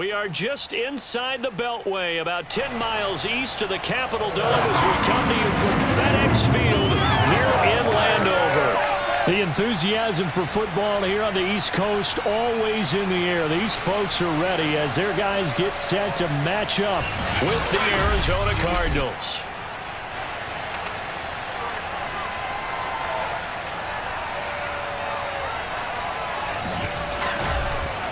We are just inside the Beltway, about 10 miles east of the Capitol Dome as we come to you from FedEx Field here in Landover. The enthusiasm for football here on the East Coast always in the air. These folks are ready as their guys get set to match up with the Arizona Cardinals.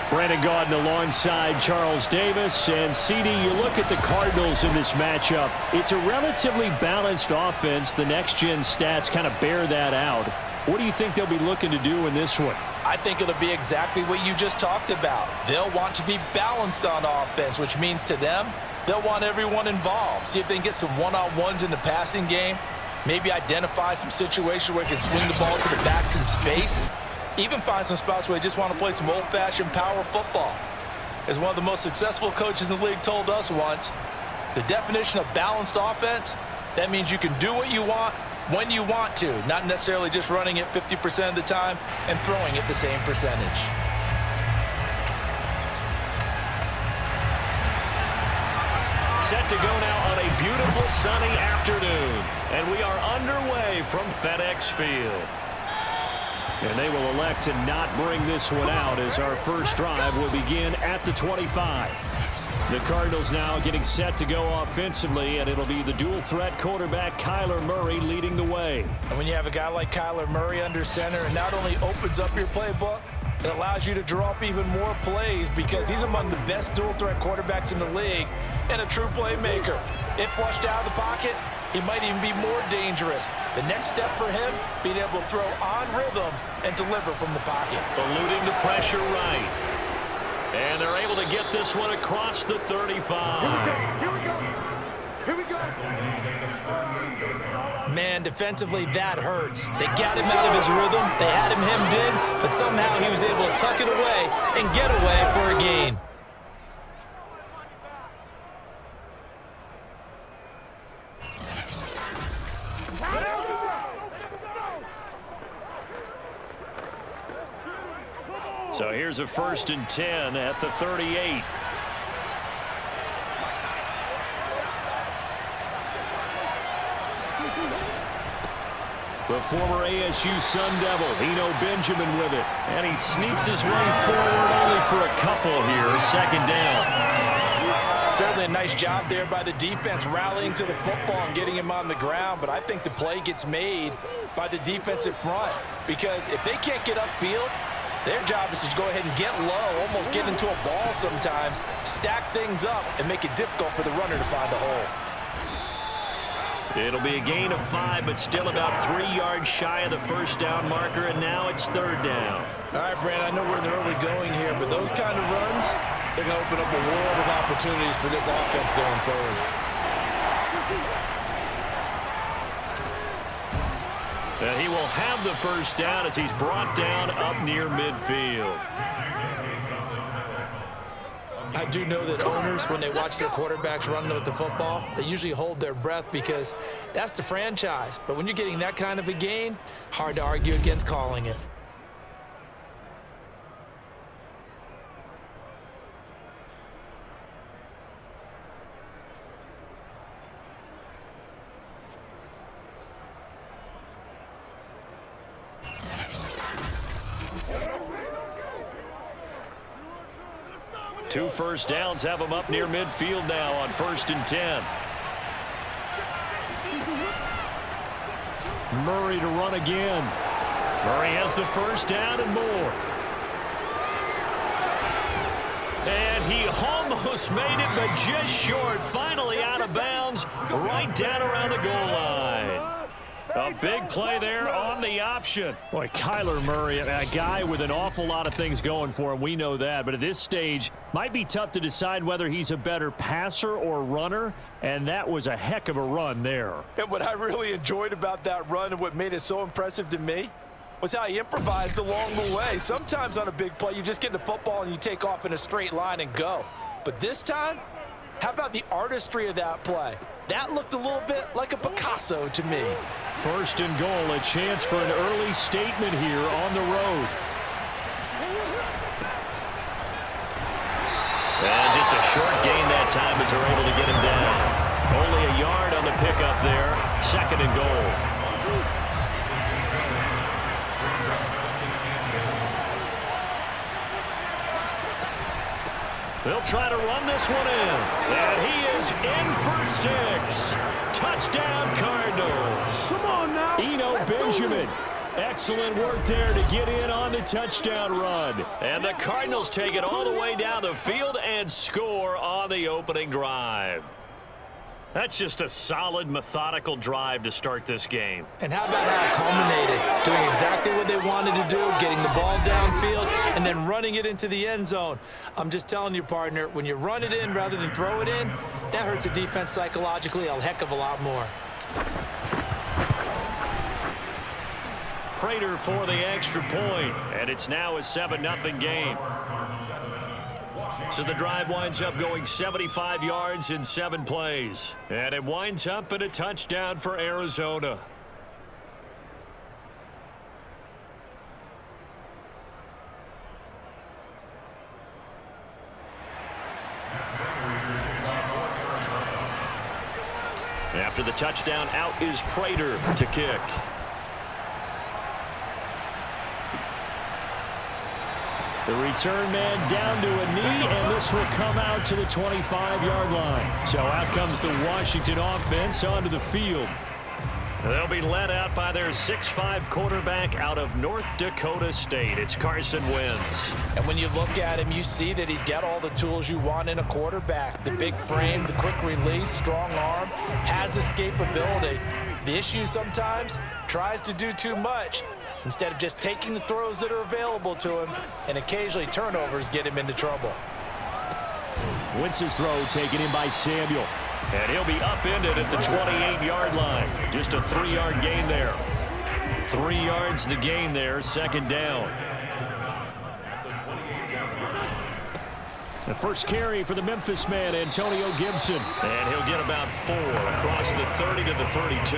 Brandon Gaudin alongside Charles Davis. And CD, you look at the Cardinals in this matchup. It's a relatively balanced offense. The next-gen stats kind of bear that out. What do you think they'll be looking to do in this one? I think it'll be exactly what you just talked about. They'll want to be balanced on offense, which means to them, they'll want everyone involved. See if they can get some one-on-ones in the passing game. Maybe identify some situations where they can swing the ball to the backs in space. Even find some spots where they just want to play some old-fashioned power football. As one of the most successful coaches in the league told us once, the definition of balanced offense, that means you can do what you want when you want to, not necessarily just running it 50% of the time and throwing it the same percentage. Set to go now on a beautiful sunny afternoon. And we are underway from FedEx Field. And they will elect to not bring this one out as our first drive will begin at the 25. The Cardinals now getting set to go offensively, and it'll be the dual-threat quarterback Kyler Murray leading the way. And when you have a guy like Kyler Murray under center, it not only opens up your playbook, it allows you to draw up even more plays because he's among the best dual-threat quarterbacks in the league and a true playmaker. If flushed out of the pocket, he might even be more dangerous. The next step for him, being able to throw on rhythm and deliver from the pocket. Eluding the pressure right. And they're able to get this one across the 35. Here we go. Here we go. Man, defensively, that hurts. They got him out of his rhythm. They had him hemmed in, but somehow he was able to tuck it away and get away for a gain. So here's a 1st and 10 at the 38. The former ASU Sun Devil, Eno Benjamin with it. And he sneaks his way forward only for a couple here. 2nd down. Certainly a nice job there by the defense rallying to the football and getting him on the ground. But I think the play gets made by the defensive front because if they can't get upfield, their job is to go ahead and get low, almost get into a ball sometimes, stack things up, and make it difficult for the runner to find the hole. It'll be a gain of 5, but still about 3 yards shy of the 1st down marker, and now it's 3rd down. All right, Brand, I know we're in the early going here, but those kind of runs, they're going to open up a world of opportunities for this offense going forward. And he will have the 1st down as he's brought down up near midfield. I do know that owners, when they watch their quarterbacks run with the football, they usually hold their breath because that's the franchise. But when you're getting that kind of a gain, hard to argue against calling it. Two 1st downs have him up near midfield now on 1st and 10. Murray to run again. Murray has the 1st down and more. And he almost made it, but just short. Finally out of bounds, right down around the goal line. A big play there on the option. Boy, Kyler Murray, a guy with an awful lot of things going for him. We know that. But at this stage, might be tough to decide whether he's a better passer or runner. And that was a heck of a run there. And what I really enjoyed about that run and what made it so impressive to me was how he improvised along the way. Sometimes on a big play, you just get the football and you take off in a straight line and go. But this time, how about the artistry of that play? That looked a little bit like a Picasso to me. 1st and goal, a chance for an early statement here on the road. And just a short gain that time as they're able to get him down. Only a yard on the pickup there. 2nd and goal. They'll try to run this one in. And he is in for 6. Touchdown, Cardinals. Come on now. Eno Benjamin. Excellent work there to get in on the touchdown run. And the Cardinals take it all the way down the field and score on the opening drive. That's just a solid, methodical drive to start this game. And how about how it culminated? Doing exactly what they wanted to do, getting the ball downfield, and then running it into the end zone. I'm just telling you, partner, when you run it in rather than throw it in, that hurts a defense psychologically a heck of a lot more. Prater for the extra point, and it's now a 7-0 game. So the drive winds up going 75 yards in 7 plays. And it winds up in a touchdown for Arizona. After the touchdown, out is Prater to kick. The return man down to a knee, and this will come out to the 25-yard line. So out comes the Washington offense onto the field. They'll be led out by their 6'5" quarterback out of North Dakota State. It's Carson Wentz. And when you look at him, you see that he's got all the tools you want in a quarterback. The big frame, the quick release, strong arm, has escapability. The issue sometimes, tries to do too much instead of just taking the throws that are available to him, and occasionally turnovers get him into trouble. Wentz's throw taken in by Samuel. And he'll be upended at the 28-yard line. Just a 3-yard gain there. 3 yards the gain there, 2nd down. The first carry for the Memphis man, Antonio Gibson. And he'll get about 4 across the 30 to the 32.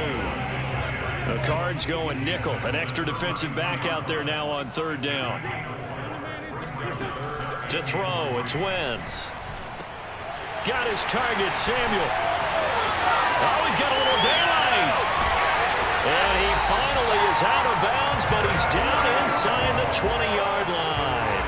The Cards going nickel. An extra defensive back out there now on 3rd down. To throw, it's Wentz. Got his target, Samuel. Oh, he's got a little daylight. And he finally is out of bounds, but he's down inside the 20-yard line.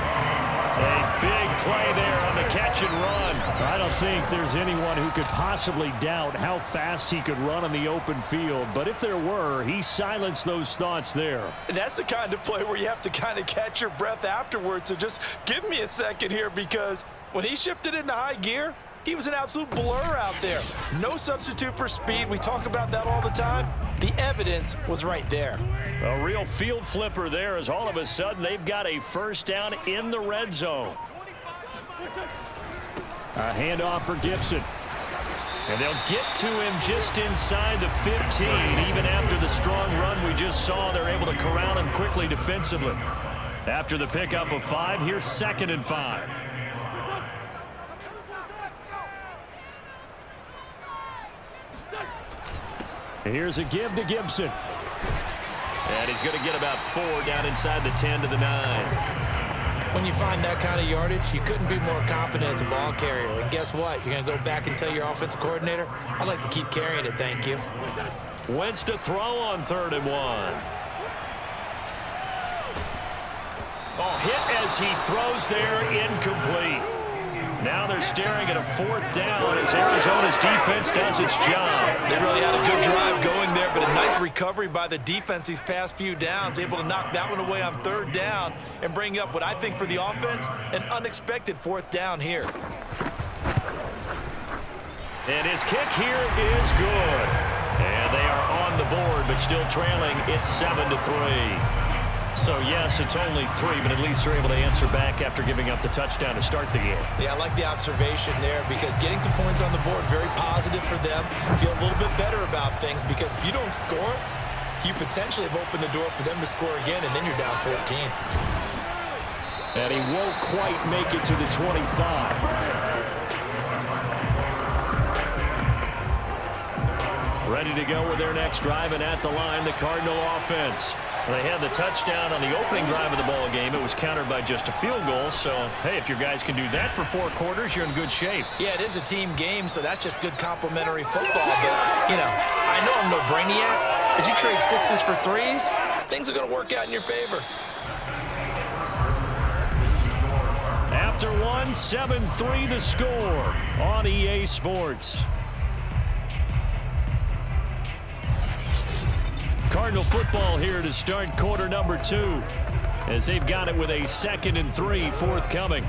A big play there on the catch and run. I don't think there's anyone who could possibly doubt how fast he could run on the open field. But if there were, he silenced those thoughts there. And that's the kind of play where you have to kind of catch your breath afterwards. So just give me a second here, because when he shifted into high gear, he was an absolute blur out there. No substitute for speed. We talk about that all the time. The evidence was right there. A real field flipper there, as all of a sudden they've got a 1st down in the red zone. A handoff for Gibson. And they'll get to him just inside the 15. Even after the strong run we just saw, they're able to corral him quickly defensively. After the pickup of 5, here's 2nd and 5. Here's a give to Gibson. And he's going to get about 4 down inside the 10 to the 9. When you find that kind of yardage, you couldn't be more confident as a ball carrier. And guess what? You're going to go back and tell your offensive coordinator, I'd like to keep carrying it, thank you. Wentz to throw on 3rd and 1. Oh, hit as he throws there, incomplete. Now they're staring at a 4th down as Arizona's defense does its job. They really had a good drive going there, but a nice recovery by the defense these past few downs, able to knock that one away on 3rd down and bring up what I think for the offense, an unexpected 4th down here. And his kick here is good. And they are on the board, but still trailing. It's 7-3. So, yes, it's only 3, but at least they're able to answer back after giving up the touchdown to start the game. Yeah, I like the observation there, because getting some points on the board, very positive for them. Feel a little bit better about things, because if you don't score, you potentially have opened the door for them to score again, and then you're down 14. And he won't quite make it to the 25. Ready to go with their next drive, and at the line, the Cardinal offense. They had the touchdown on the opening drive of the ball game. It was countered by just a field goal. So, hey, if your guys can do that for 4 quarters, you're in good shape. Yeah, it is a team game, so that's just good complimentary football. But, you know, I know I'm no brainiac, but you trade 6s for 3s, things are going to work out in your favor. After one, 7-3 the score on EA Sports. Cardinal football here to start quarter number 2 as they've got it with a 2nd and 3 forthcoming.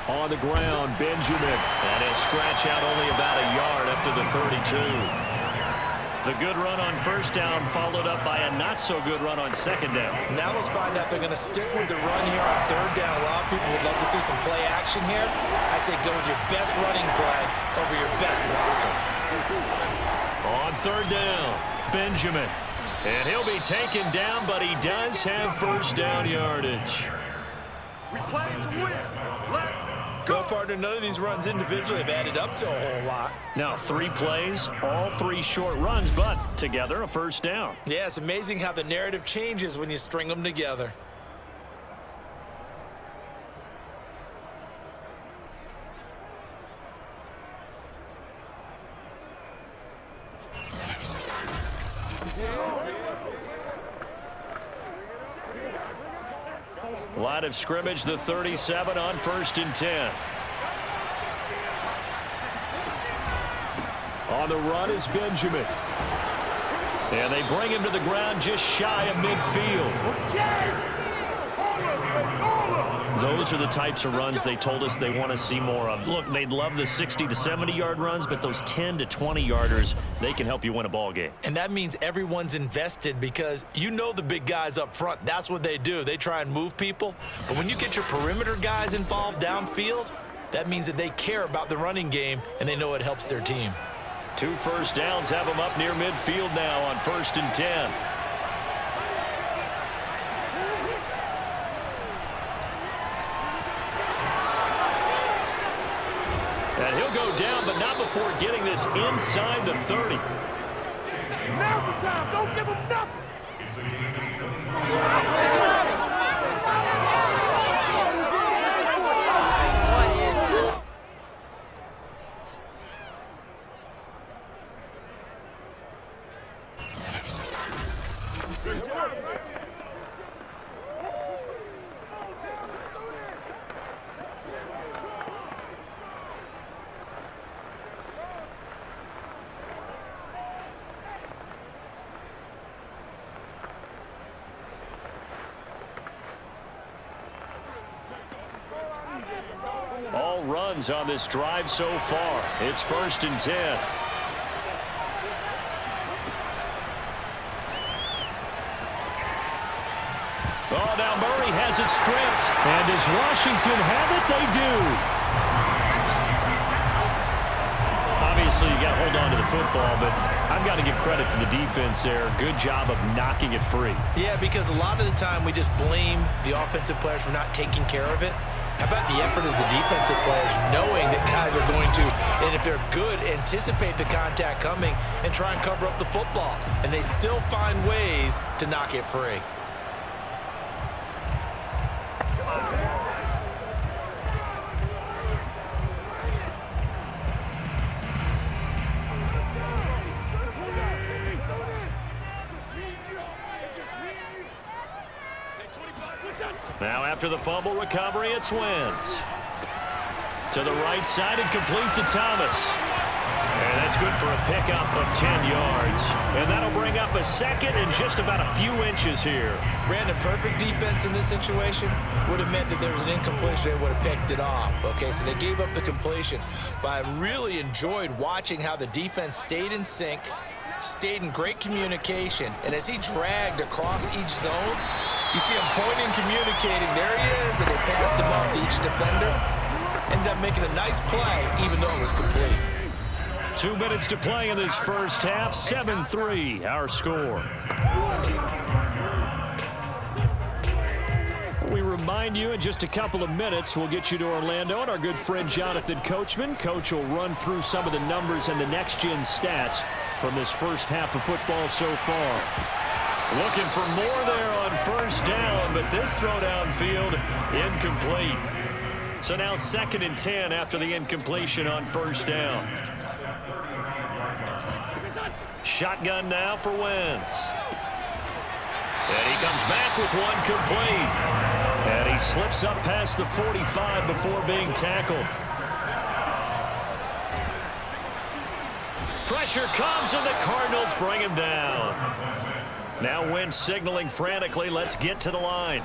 On the ground, Benjamin. And he'll scratch out only about a yard up to the 32. The good run on first down followed up by a not-so-good run on 2nd down. Now let's find out if they're going to stick with the run here on 3rd down. A lot of people would love to see some play action here. I say go with your best running play over your best blocker. On 3rd down, Benjamin. And he'll be taken down, but he does have first down yardage. We play to win. Let's go. Well, partner, none of these runs individually have added up to a whole lot. Now 3 plays, all 3 short runs, but together a first down. Yeah, it's amazing how the narrative changes when you string them together. Line of scrimmage, the 37 on 1st and 10. On the run is Benjamin. And they bring him to the ground just shy of midfield. Those are the types of runs they told us they want to see more of. Look, they'd love the 60 to 70-yard runs, but those 10 to 20-yarders, they can help you win a ball game. And that means everyone's invested because you know the big guys up front. That's what they do. They try and move people. But when you get your perimeter guys involved downfield, that means that they care about the running game and they know it helps their team. 2 first downs have them up near midfield now on 1st and 10. And he'll go down, but not before getting this inside the 30. Now's the time. Don't give them nothing. All runs on this drive so far. It's 1st and 10. Oh, now Murray has it stripped. And does Washington have it? They do. Obviously, you got to hold on to the football, but I've got to give credit to the defense there. Good job of knocking it free. Yeah, because a lot of the time we just blame the offensive players for not taking care of it. How about the effort of the defensive players knowing that guys are going to, and if they're good, anticipate the contact coming and try and cover up the football. And they still find ways to knock it free. Now after the fumble recovery, it's Wentz. To the right side and complete to Thomas. And that's good for a pickup of 10 yards. And that'll bring up a 2nd and just about a few inches here. Brandon, perfect defense in this situation would have meant that there was an incompletion. They would have picked it off. Okay, so they gave up the completion. But I really enjoyed watching how the defense stayed in sync, stayed in great communication. And as he dragged across each zone, you see him pointing, communicating. There he is, and they passed him off to each defender. Ended up making a nice play, even though it was complete. 2 minutes to play in this first half. 7-3, our score. We remind join you in just a couple of minutes. We'll get you to Orlando and our good friend Jonathan Coachman. Coach will run through some of the numbers and the next-gen stats from this first half of football so far. Looking for more there on first down, but this throw downfield incomplete. So now 2nd and 10 after the incompletion on first down. Shotgun now for Wentz. And he comes back with one complete. And he slips up past the 45 before being tackled. Pressure comes, and the Cardinals bring him down. Now Wentz signaling frantically, let's get to the line.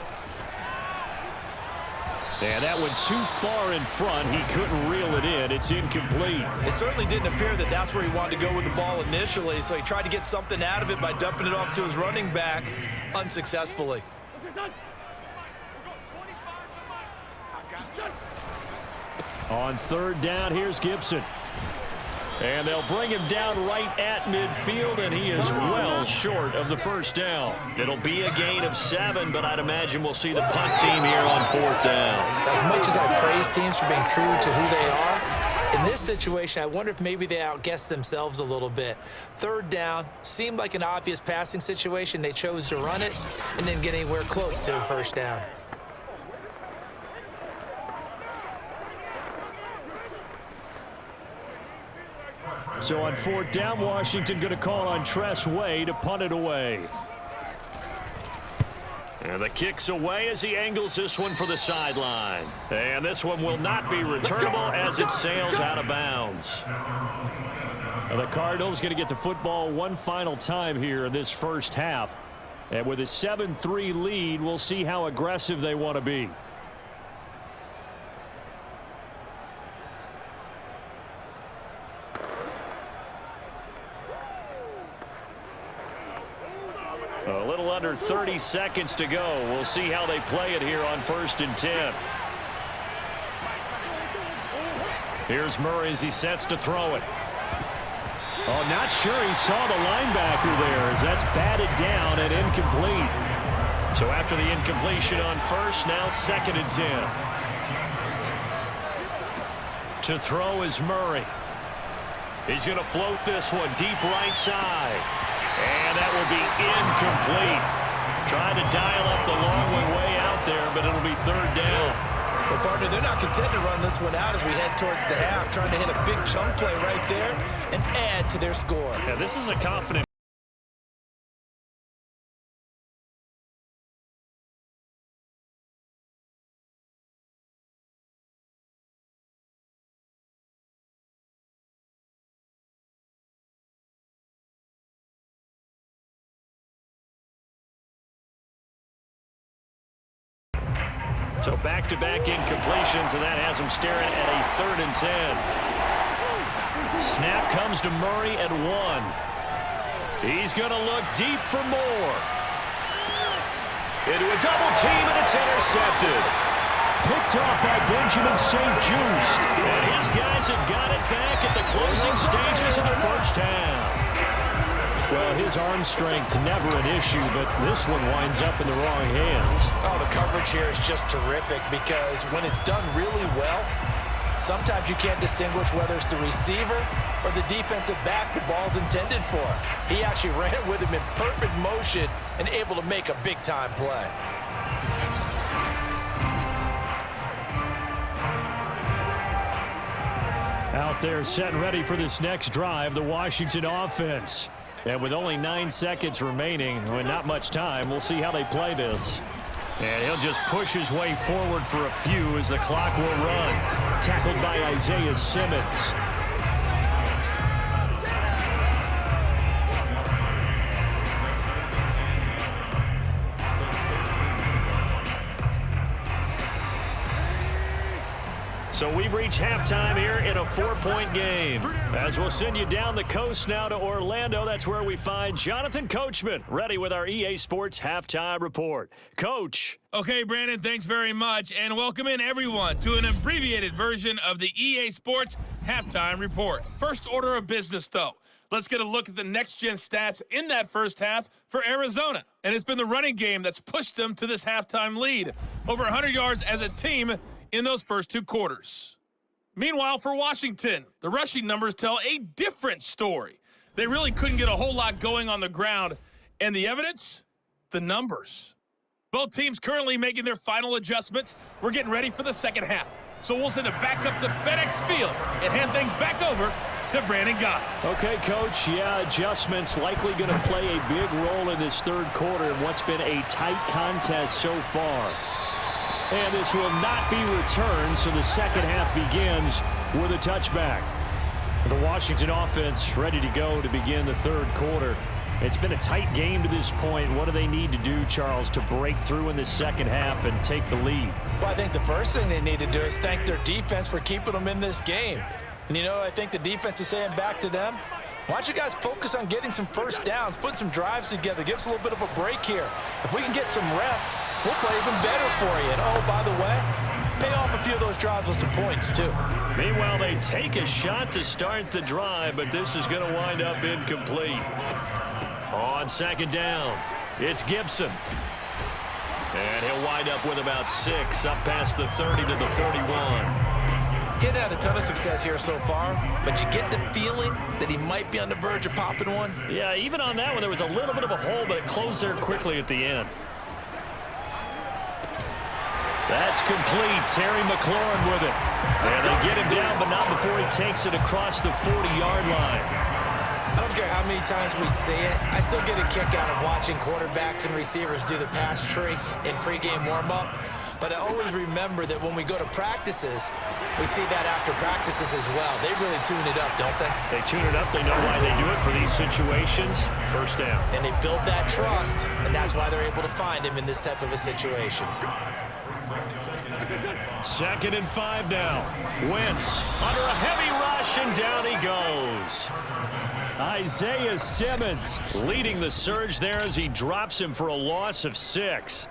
And that went too far in front. He couldn't reel it in. It's incomplete. It certainly didn't appear that that's where he wanted to go with the ball initially, so he tried to get something out of it by dumping it off to his running back unsuccessfully. On 3rd down, here's Gibson. And they'll bring him down right at midfield, and he is well short of the first down. It'll be a gain of 7, but I'd imagine we'll see the punt team here on 4th down. As much as I praise teams for being true to who they are, in this situation, I wonder if maybe they outguessed themselves a little bit. 3rd down seemed like an obvious passing situation. They chose to run it and didn't get anywhere close to the first down. So on 4th down, Washington going to call on Tress Way to punt it away. And the kick's away as he angles this one for the sideline. And this one will not be returnable as it sails out of bounds. And the Cardinals going to get the football one final time here in this first half. And with a 7-3 lead, we'll see how aggressive they want to be. A little under 30 seconds to go. We'll see how they play it here on 1st and 10. Here's Murray as he sets to throw it. Oh, not sure he saw the linebacker there as that's batted down and incomplete. So after the incompletion on 1st, now 2nd and 10. To throw is Murray. He's going to float this one deep right side. And that will be incomplete. Trying to dial up the long way out there, but it'll be 3rd down. Well, partner, they're not content to run this one out as we head towards the half, trying to hit a big chunk play right there and add to their score. Yeah, this is a confident. So back-to-back incompletions, and that has him staring at a 3rd and 10. Snap comes to Murray at 1. He's going to look deep for more. Into a double team, and it's intercepted. Picked off by Benjamin St. Just. And his guys have got it back at the closing stages of the first half. Well, his arm strength never an issue, but this one winds up in the wrong hands. Oh, the coverage here is just terrific because when it's done really well, sometimes you can't distinguish whether it's the receiver or the defensive back the ball's intended for. He actually ran with him in perfect motion and able to make a big-time play. Out there set and ready for this next drive, the Washington offense. And with only 9 seconds remaining, with not much time, we'll see how they play this. And he'll just push his way forward for a few as the clock will run. Tackled by Isaiah Simmons. So we've reached halftime here in a 4-point game. As we'll send you down the coast now to Orlando, that's where we find Jonathan Coachman, ready with our EA Sports Halftime Report. Coach. Okay, Brandon, thanks very much, and welcome in everyone to an abbreviated version of the EA Sports Halftime Report. First order of business, though. let's get a look at the next-gen stats in that first half for Arizona. And it's been the running game that's pushed them to this halftime lead. Over 100 yards as a team in those first 2 quarters. Meanwhile, for Washington, the rushing numbers tell a different story. They really couldn't get a whole lot going on the ground. And the evidence? The numbers. Both teams currently making their final adjustments. We're getting ready for the second half. So we'll send it back up to FedEx Field and hand things back over to Brandon Gott. Okay, Coach. Yeah, adjustments likely going to play a big role in this third quarter in what's been a tight contest so far. And this will not be returned, so the second half begins with a touchback. The Washington offense ready to go to begin the third quarter. It's been a tight game to this point. What do they need to do, Charles, to break through in the second half and take the lead? Well, I think the first thing they need to do is thank their defense for keeping them in this game. And, I think the defense is saying back to them, why don't you guys focus on getting some first downs, putting some drives together, give us a little bit of a break here. If we can get some rest, we'll play even better for you. And, oh, by the way, pay off a few of those drives with some points, too. Meanwhile, they take a shot to start the drive, but this is going to wind up incomplete. On second down, it's Gibson. And he'll wind up with about 6, up past the 30 to the 31. He's had a ton of success here so far, but you get the feeling that he might be on the verge of popping one. Yeah, even on that one, there was a little bit of a hole, but it closed there quickly at the end. That's complete. Terry McLaurin with it. And they get him down, but not before he takes it across the 40-yard line. I don't care how many times we see it. I still get a kick out of watching quarterbacks and receivers do the pass tree in pregame warm-up. But I always remember that when we go to practices, we see that after practices as well. They really tune it up, don't they? They tune it up. They know why they do it for these situations. First down. And they build that trust, and that's why they're able to find him in this type of a situation. 2nd and 5 now. Wentz under a heavy rush, and down he goes. Isaiah Simmons leading the surge there as he drops him for a loss of 6.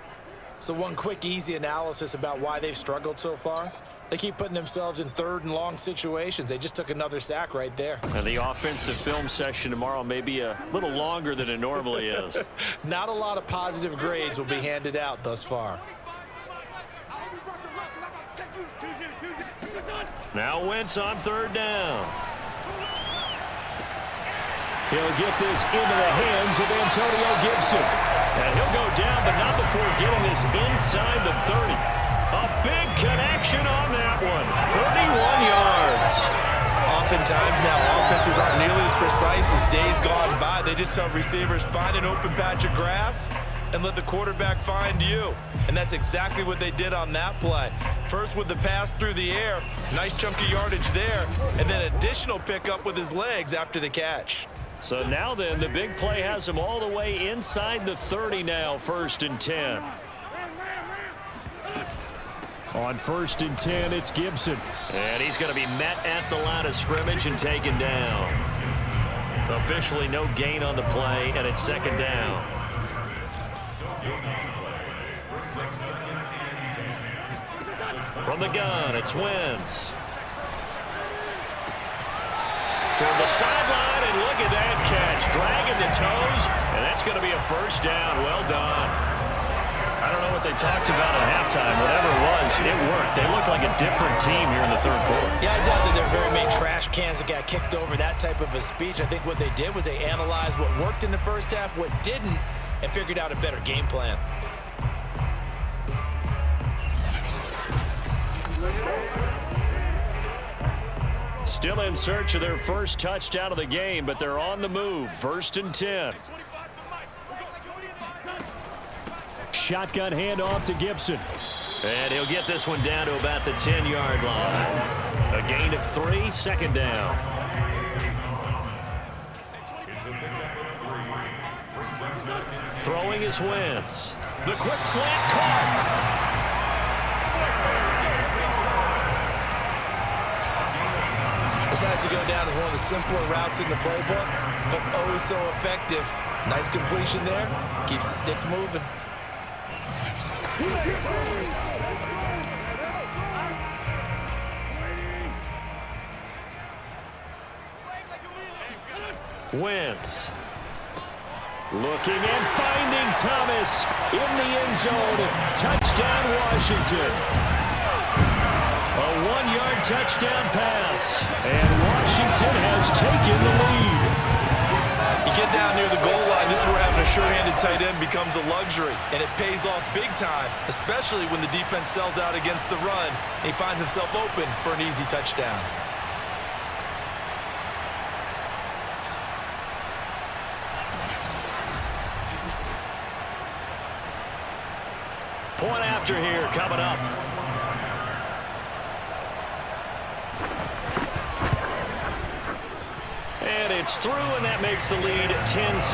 So one quick, easy analysis about why they've struggled so far. They keep putting themselves in 3rd and long situations. They just took another sack right there. And the offensive film session tomorrow may be a little longer than it normally is. Not a lot of positive grades will be handed out thus far. Now Wentz on 3rd down. He'll get this into the hands of Antonio Gibson. And he'll go down, but not before getting this inside the 30. A big connection on that one. 31 yards. Oftentimes now, offenses aren't nearly as precise as days gone by. They just have receivers find an open patch of grass and let the quarterback find you. And that's exactly what they did on that play. First with the pass through the air, nice chunky yardage there, and then additional pickup with his legs after the catch. So now then, the big play has him all the way inside the 30 now, 1st and 10. On 1st and 10, it's Gibson. And he's going to be met at the line of scrimmage and taken down. Officially no gain on the play, and it's 2nd down. From the gun, it's Wentz. Toward the sideline, and look at that catch. Dragging the toes, and that's going to be a 1st down. Well done. I don't know what they talked about at halftime. Whatever it was, it worked. They look like a different team here in the 3rd quarter. Yeah, I doubt that there are very many trash cans that got kicked over, that type of a speech. I think what they did was they analyzed what worked in the first half, what didn't, and figured out a better game plan. Still in search of their first touchdown of the game, but they're on the move. 1st and 10. Shotgun handoff to Gibson. And he'll get this one down to about the 10-yard line. A gain of 3, 2nd down. Throwing is Wentz. The quick slant caught. This has to go down as one of the simpler routes in the playbook, but oh so effective. Nice completion there. Keeps the sticks moving. Wentz. Looking and finding Thomas in the end zone. Touchdown, Washington. A 1-yard touchdown pass. And Washington has taken the lead. You get down near the goal line, this is where having a sure-handed tight end becomes a luxury, and it pays off big time, especially when the defense sells out against the run, and he finds himself open for an easy touchdown. Point after here coming up. And it's through, and that makes the lead 10-7.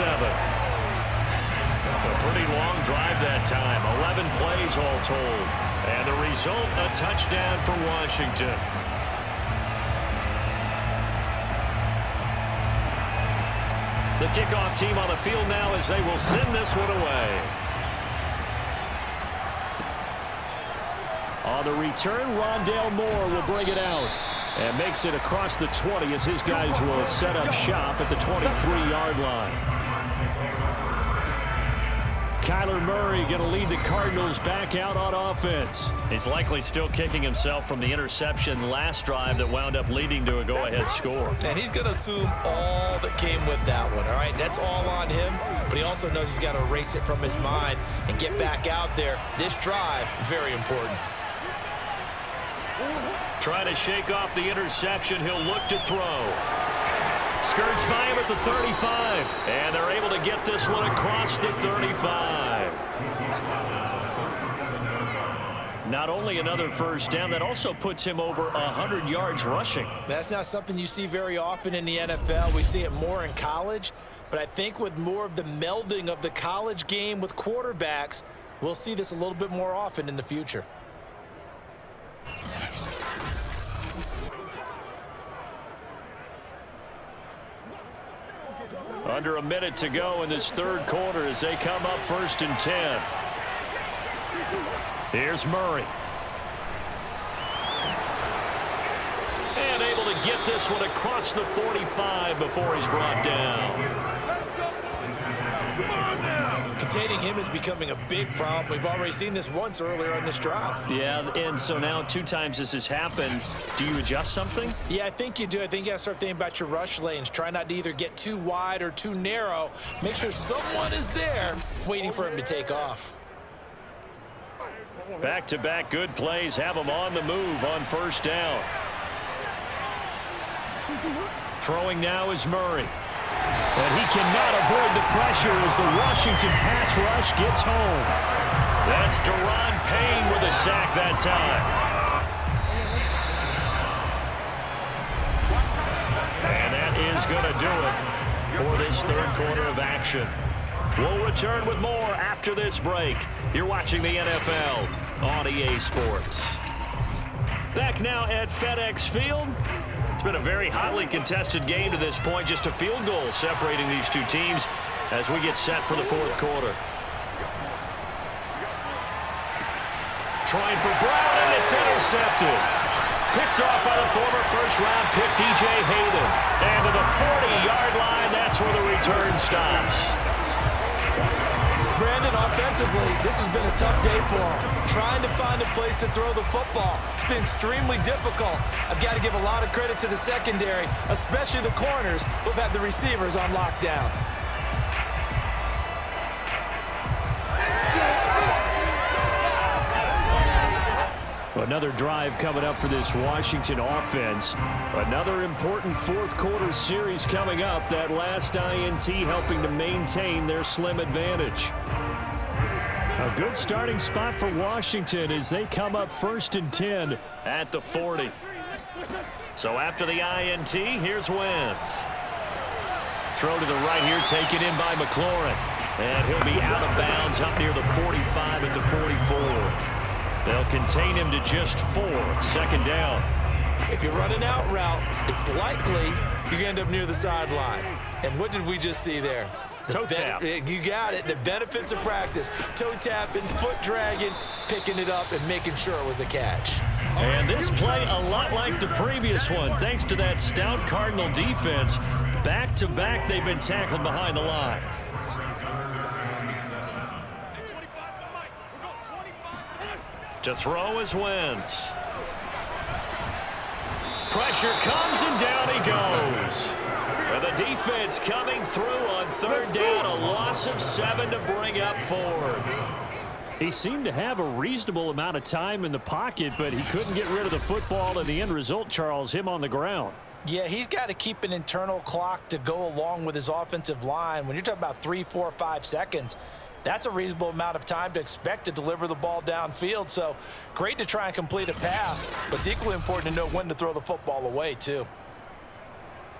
A pretty long drive that time. 11 plays all told. And the result, a touchdown for Washington. The kickoff team on the field now as they will send this one away. On the return, Rondale Moore will bring it out. And makes it across the 20 as his guys will set up shop at the 23-yard line. Kyler Murray going to lead the Cardinals back out on offense. He's likely still kicking himself from the interception last drive that wound up leading to a go-ahead score. And he's going to assume all that came with that one, all right? That's all on him, but he also knows he's got to erase it from his mind and get back out there. This drive, very important. Trying to shake off the interception. He'll look to throw. Skirts by him at the 35. And they're able to get this one across the 35. Not only another first down, that also puts him over 100 yards rushing. That's not something you see very often in the NFL. We see it more in college. But I think with more of the melding of the college game with quarterbacks, we'll see this a little bit more often in the future. Under a minute to go in this third quarter as they come up 1st and 10. Here's Murray. And able to get this one across the 45 before he's brought down. Containing him is becoming a big problem. We've already seen this once earlier on this drive. Yeah, and so now 2 times this has happened. Do you adjust something? Yeah, I think you do. I think you got to start thinking about your rush lanes. Try not to either get too wide or too narrow. Make sure someone is there waiting for him to take off. Back-to-back good plays have him on the move on first down. Throwing now is Murray. And he cannot avoid the pressure as the Washington pass rush gets home. That's Deron Payne with a sack that time. And that is going to do it for this third quarter of action. We'll return with more after this break. You're watching the NFL on EA Sports. Back now at FedEx Field. It's been a very hotly contested game to this point. Just a field goal separating these two teams as we get set for the fourth quarter. Trying for Brown, and it's intercepted. Picked off by the former first-round pick, DJ Hayden. And to the 40-yard line, that's where the return stops. Brandon, offensively, this has been a tough day for him. Trying to find a place to throw the football. It's been extremely difficult. I've got to give a lot of credit to the secondary, especially the corners who've had the receivers on lockdown. Another drive coming up for this Washington offense. Another important fourth quarter series coming up. That last INT helping to maintain their slim advantage. A good starting spot for Washington as they come up 1st and 10 at the 40. So after the INT, here's Wentz. Throw to the right here, taken in by McLaurin. And he'll be out of bounds up near the 45 at the 44. They'll contain him to just 4. 2nd down. If you run an out route, it's likely you're going to end up near the sideline. And what did we just see there? Toe tap. You got it. The benefits of practice. Toe tapping, foot dragging, picking it up, and making sure it was a catch. And this play a lot like the previous one. Thanks to that stout Cardinal defense, Back-to-back, they've been tackled behind the line. To throw is Wentz. Pressure comes, and down he goes. And the defense coming through on third down, a loss of 7 to bring up fourth. He seemed to have a reasonable amount of time in the pocket, but he couldn't get rid of the football, and the end result, Charles, him on the ground. Yeah, he's got to keep an internal clock to go along with his offensive line. When you're talking about 3, 4, 5 seconds, that's a reasonable amount of time to expect to deliver the ball downfield. So great to try and complete a pass, but it's equally important to know when to throw the football away, too.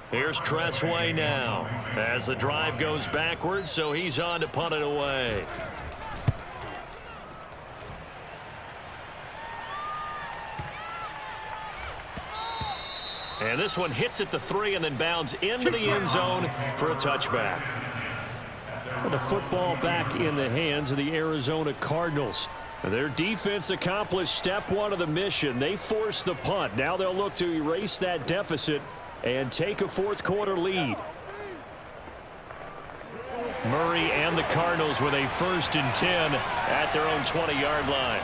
Here's Tressway now as the drive goes backwards, so he's on to punt it away. And this one hits at the 3 and then bounds into the end zone for a touchback. The football back in the hands of the Arizona Cardinals. Their defense accomplished step 1 of the mission. They forced the punt. Now they'll look to erase that deficit and take a fourth-quarter lead. Murray and the Cardinals with a 1st and 10 at their own 20-yard line.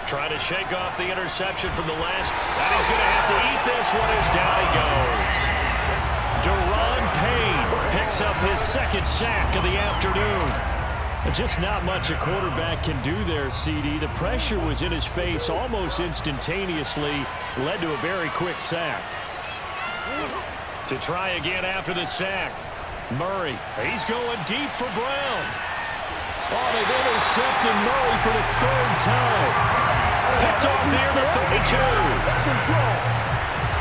Trying to shake off the interception from the last, and he's going to have to eat this one as down he goes. Deron Payne picks up his 2nd sack of the afternoon. Just not much a quarterback can do there, CD. The pressure was in his face almost instantaneously, led to a very quick sack. To try again after the sack. Murray, he's going deep for Brown. Oh, they've intercepted Murray for the 3rd time. Picked off near the 32.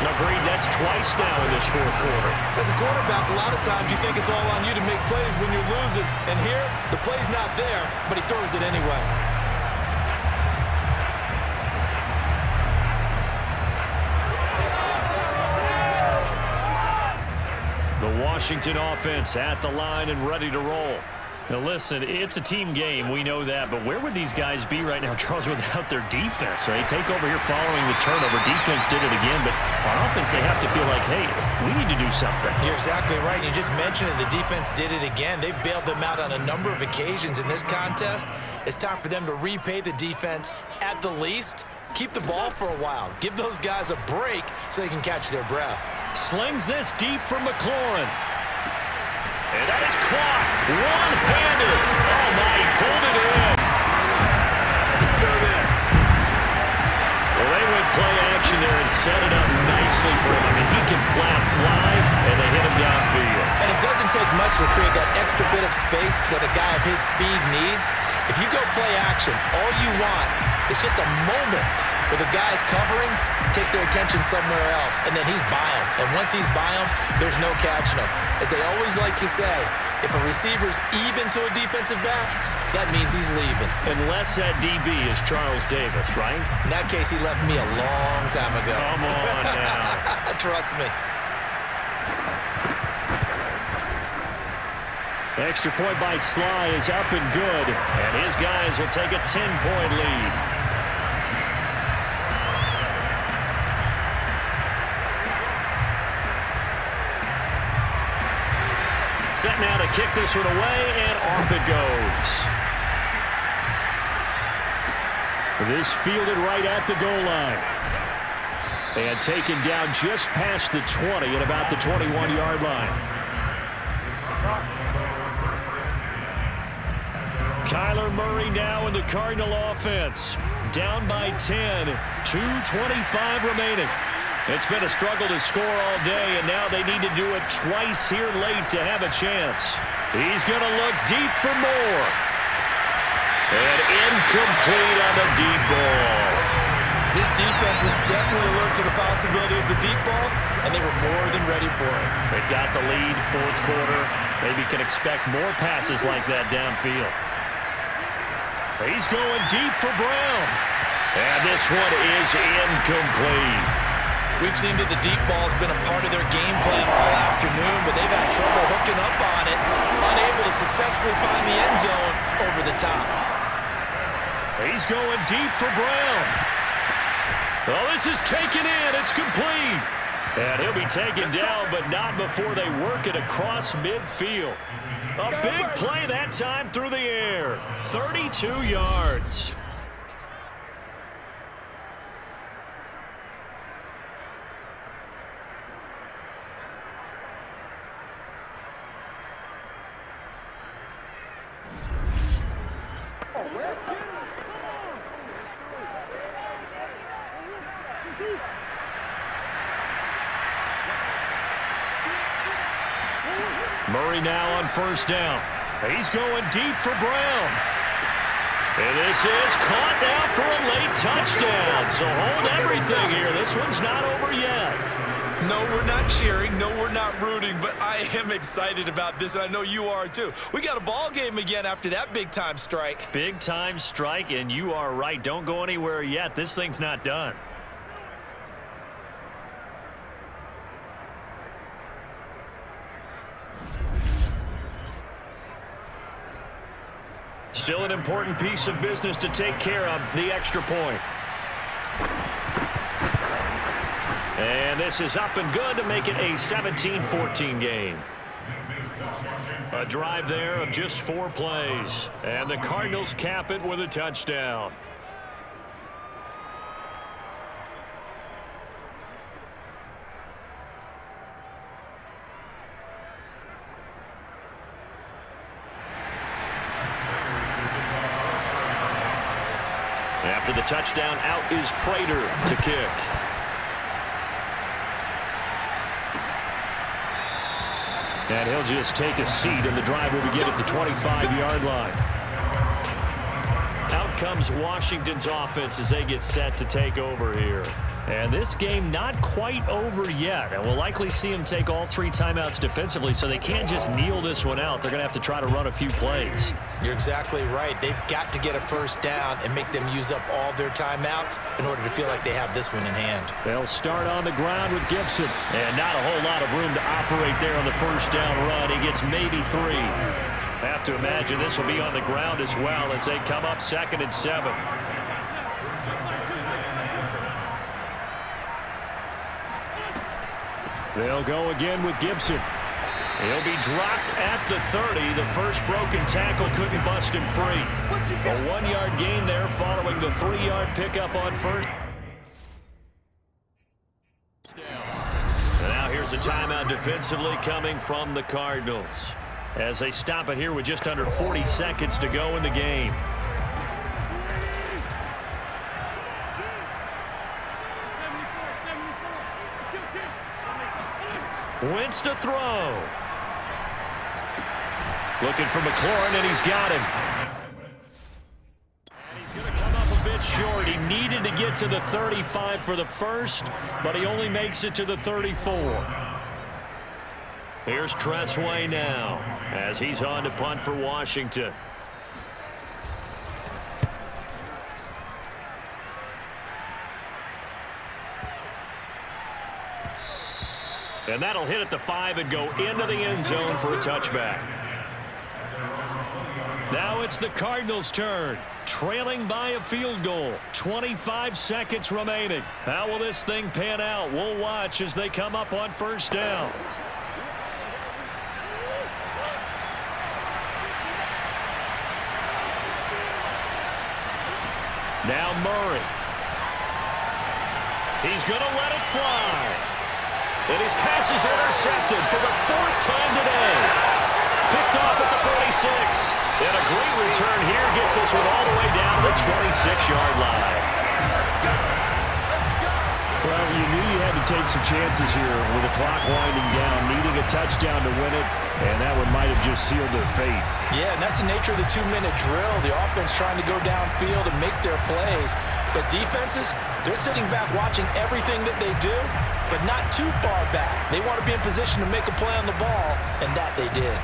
Agreed, that's twice now in this 4th quarter. As a quarterback, a lot of times you think it's all on you to make plays when you're losing. And here, the play's not there, but he throws it anyway. The Washington offense at the line and ready to roll. Now listen, it's a team game, we know that, but where would these guys be right now, Charles, without their defense, right? Take over here following the turnover. Defense did it again, but on offense they have to feel like, hey, we need to do something. You're exactly right. You just mentioned it. The defense did it again. They bailed them out on a number of occasions in this contest. It's time for them to repay the defense at the least. Keep the ball for a while. Give those guys a break so they can catch their breath. Slings this deep for McLaurin. And that is caught one-handed. Oh, my, he pulled it in. Well, they went play action there and set it up nicely for him. I mean, he can flat fly, and they hit him downfield. And it doesn't take much to create that extra bit of space that a guy of his speed needs. If you go play action, all you want is just a moment where the guy's covering, take their attention somewhere else, and then he's by him. And once he's by him, there's no catching him. As they always like to say, if a receiver's even to a defensive back, that means he's leaving. Unless that DB is Charles Davis, right? In that case, he left me a long time ago. Come on now. Trust me. Extra point by Sly is up and good. And his guys will take a 10-point lead. Set now to kick this one away, and off it goes. This fielded right at the goal line. And taken down just past the 20 at about the 21-yard line. Kyler Murray now in the Cardinal offense. Down by 10, 2:25 remaining. It's been a struggle to score all day, and now they need to do it twice here late to have a chance. He's going to look deep for more. And incomplete on the deep ball. This defense was definitely alert to the possibility of the deep ball, and they were more than ready for it. They've got the lead, 4th quarter. Maybe can expect more passes like that downfield. He's going deep for Brown. And this one is incomplete. We've seen that the deep ball has been a part of their game plan all afternoon, but they've had trouble hooking up on it, unable to successfully find the end zone over the top. He's going deep for Brown. Oh, this is taken in. It's complete. And he'll be taken down, but not before they work it across midfield. A big play that time through the air. 32 yards. Murray now on first down. He's going deep for Brown. And this is caught now for a late touchdown. So hold everything here. This one's not over yet. No, we're not cheering. No, we're not rooting. But I am excited about this, and I know you are too. We got a ball game again after that big-time strike. Big-time strike, and you are right. Don't go anywhere yet. This thing's not done. Still an important piece of business to take care of, the extra point. And this is up and good to make it a 17-14 game. A drive there of just 4 plays. And the Cardinals cap it with a touchdown. After the touchdown, out is Prater to kick. And he'll just take a seat, and the drive will begin at the 25-yard line. Out comes Washington's offense as they get set to take over here. And this game not quite over yet. And we'll likely see them take all 3 timeouts defensively, so they can't just kneel this one out. They're going to have to try to run a few plays. You're exactly right. They've got to get a first down and make them use up all their timeouts in order to feel like they have this one in hand. They'll start on the ground with Gibson. And not a whole lot of room to operate there on the first down run. He gets maybe 3. Have to imagine this will be on the ground as well as they come up 2nd and 7. They'll go again with Gibson. He'll be dropped at the 30. The first broken tackle couldn't bust him free. A 1-yard gain there following the 3-yard pickup on first. And now here's a timeout defensively coming from the Cardinals as they stop it here with just under 40 seconds to go in the game. Wentz to throw. Looking for McLaurin, and he's got him. And he's going to come up a bit short. He needed to get to the 35 for the first, but he only makes it to the 34. Here's Tressway now as he's on to punt for Washington. And that'll hit at the 5 and go into the end zone for a touchback. Now it's the Cardinals' turn, trailing by a field goal. 25 seconds remaining. How will this thing pan out? We'll watch as they come up on first down. Now Murray. He's going to let it fly. And his pass is intercepted for the 4th time today. Picked off at the 46. And a great return here gets this one all the way down to the 26-yard line. Well, you knew you had to take some chances here with the clock winding down, needing a touchdown to win it, and that one might have just sealed their fate. Yeah, and that's the nature of the 2-minute drill. The offense trying to go downfield and make their plays. But defenses, they're sitting back watching everything that they do, but not too far back. They want to be in position to make a play on the ball, and that they did.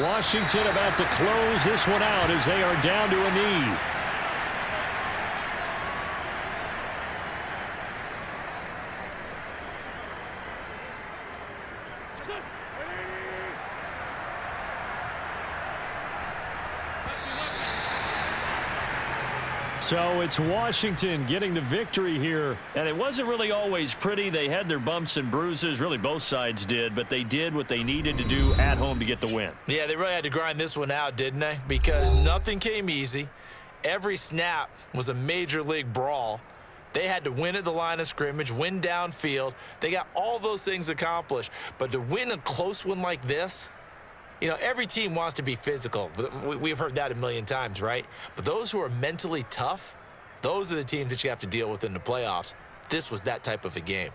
Washington about to close this one out as they are down to a knee. So it's Washington getting the victory here. And it wasn't really always pretty. They had their bumps and bruises. Really, both sides did. But they did what they needed to do at home to get the win. Yeah, they really had to grind this one out, didn't they? Because nothing came easy. Every snap was a major league brawl. They had to win at the line of scrimmage, win downfield. They got all those things accomplished. But to win a close one like this, you know, every team wants to be physical. We've heard that a million times, right? But those who are mentally tough, those are the teams that you have to deal with in the playoffs. This was that type of a game.